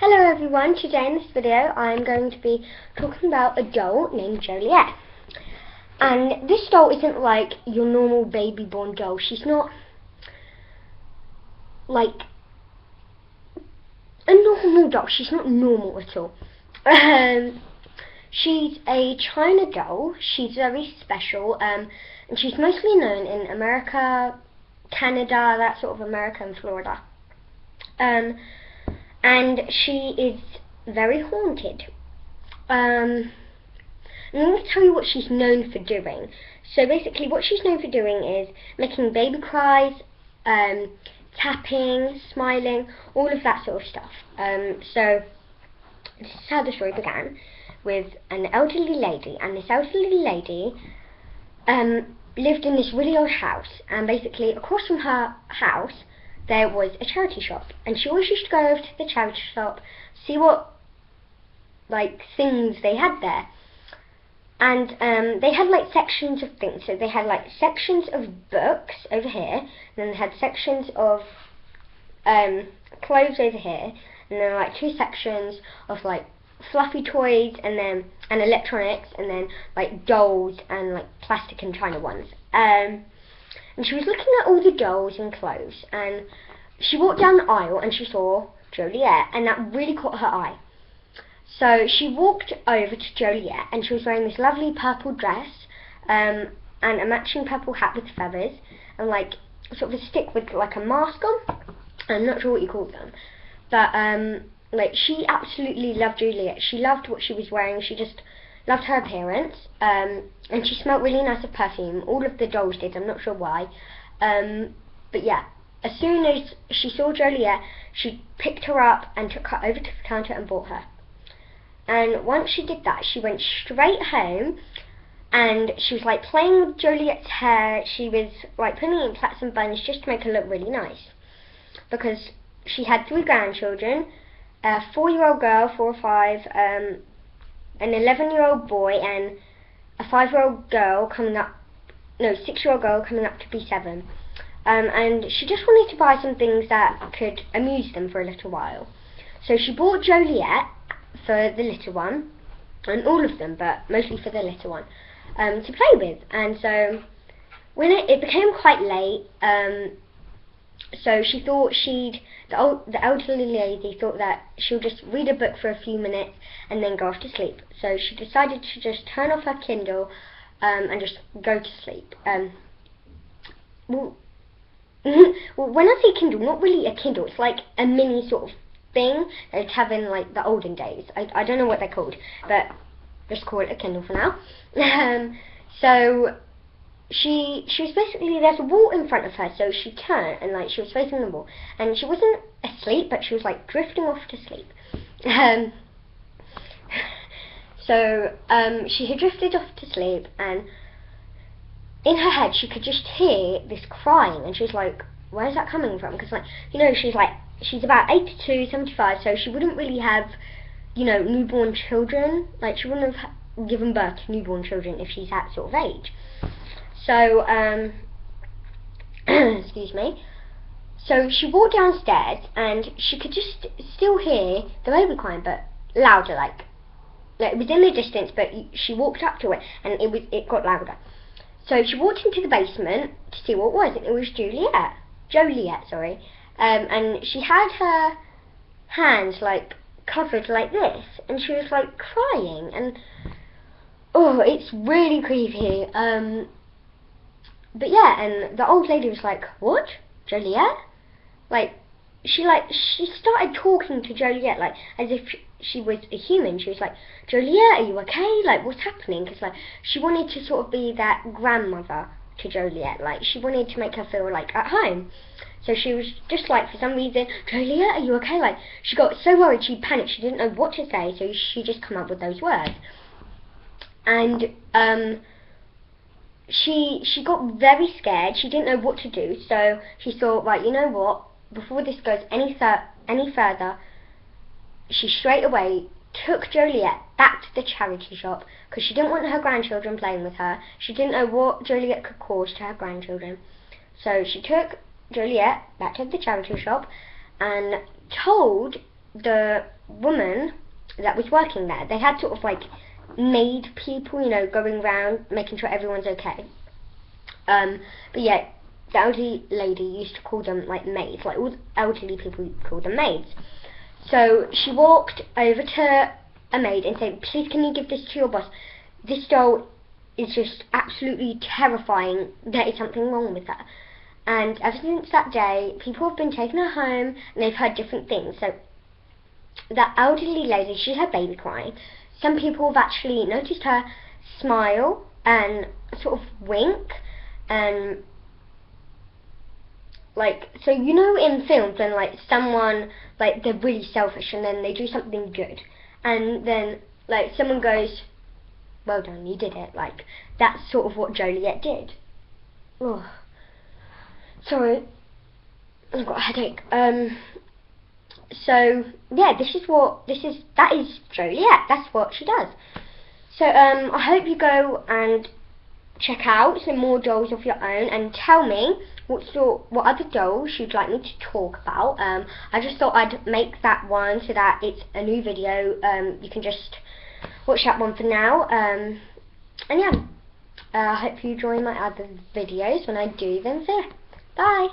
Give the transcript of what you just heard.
Hello everyone, today in this video I'm going to be talking about a doll named Joliet. And this doll isn't like your normal baby born doll. She's not like a normal doll. She's not normal at all. She's a China doll. She's very special, and she's mostly known in America, Canada, that sort of America and Florida. And she is very haunted. I'm going to tell you what she's known for doing. So basically what she's known for doing is making baby cries, tapping, smiling, all of that sort of stuff. So this is how the story began, with an elderly lady, and this elderly lady lived in this really old house, and basically across from her house there was a charity shop, and she always used to go over to the charity shop, see what things they had there. And they had sections of things. So they had sections of books over here, and then they had sections of clothes over here, and then two sections of fluffy toys, and electronics, and then dolls and plastic and china ones. And she was looking at all the dolls and clothes, and she walked down the aisle and she saw Joliet, and that really caught her eye. So she walked over to Joliet, and she was wearing this lovely purple dress, and a matching purple hat with feathers, and sort of a stick with a mask on. I'm not sure what you call them, but she absolutely loved Joliet. She loved what she was wearing. She just loved her appearance, and she smelled really nice of perfume. All of the dolls did, I'm not sure why. But yeah, as soon as she saw Joliet, she picked her up and took her over to the counter and bought her. And once she did that, she went straight home, and she was playing with Joliet's hair. She was putting it in plaits and buns just to make her look really nice, because she had 3 grandchildren, a 4-year-old girl, 4 or 5, an 11-year-old boy, and a 5-year-old girl coming up, no, 6-year-old girl coming up to be 7. And she just wanted to buy some things that could amuse them for a little while. So she bought Joliet for the little one, and all of them, but mostly for the little one, to play with. And so when it became quite late, so she thought the elderly lady thought that she'll just read a book for a few minutes and then go off to sleep. So she decided to just turn off her Kindle and just go to sleep. Well, when I say Kindle, not really a Kindle, it's like a mini sort of thing that you'd have in the olden days. I don't know what they're called, but just call it a Kindle for now. So she was basically, there's a wall in front of her, so she turned and she was facing the wall, and she wasn't asleep, but she was drifting off to sleep. So she had drifted off to sleep, and in her head she could just hear this crying, and she was like, where's that coming from? Because she's about 82, 75, so she wouldn't really have, newborn children. She wouldn't have given birth to newborn children if she's that sort of age. So, excuse me. So she walked downstairs, and she could just still hear the baby crying, but louder, it was in the distance, but she walked up to it, and it got louder. So she walked into the basement to see what it was, and it was Joliet, sorry. And she had her hands covered like this, and she was crying, and oh, it's really creepy. But yeah, and the old lady was like, what? Joliet? She started talking to Joliet as if she was a human. She was like, Joliet, are you okay? What's happening? Because she wanted to sort of be that grandmother to Joliet. She wanted to make her feel at home. So she was just for some reason, Joliet, are you okay? She got so worried, she panicked, she didn't know what to say, so she just come up with those words. And she got very scared. She didn't know what to do, so she thought, right, you know what, before this goes any further, she straight away took Joliet back to the charity shop, because she didn't want her grandchildren playing with her. She didn't know what Joliet could cause to her grandchildren. So she took Joliet back to the charity shop and told the woman that was working there, they had sort of like maid people, you know, going around making sure everyone's okay. But yeah, the elderly lady used to call them like maids, like all the elderly people called them maids. So she walked over to a maid and said, "Please, can you give this to your boss? This doll is just absolutely terrifying. There is something wrong with her." And ever since that day, people have been taking her home and they've heard different things. So that elderly lady, she had baby crying. Some people have actually noticed her smile and sort of wink, and like, so you know in films when like someone, like they're really selfish and then they do something good and then like someone goes, "Well done, you did it." Like, that's sort of what Joliet did. Oh, sorry, I've got a headache. So yeah, that is Joliet. That's what she does. So I hope you go and check out some more dolls of your own and tell me what other dolls you'd like me to talk about. I just thought I'd make that one so that it's a new video. You can just watch that one for now. And yeah, I hope you join my other videos when I do them. So yeah, bye.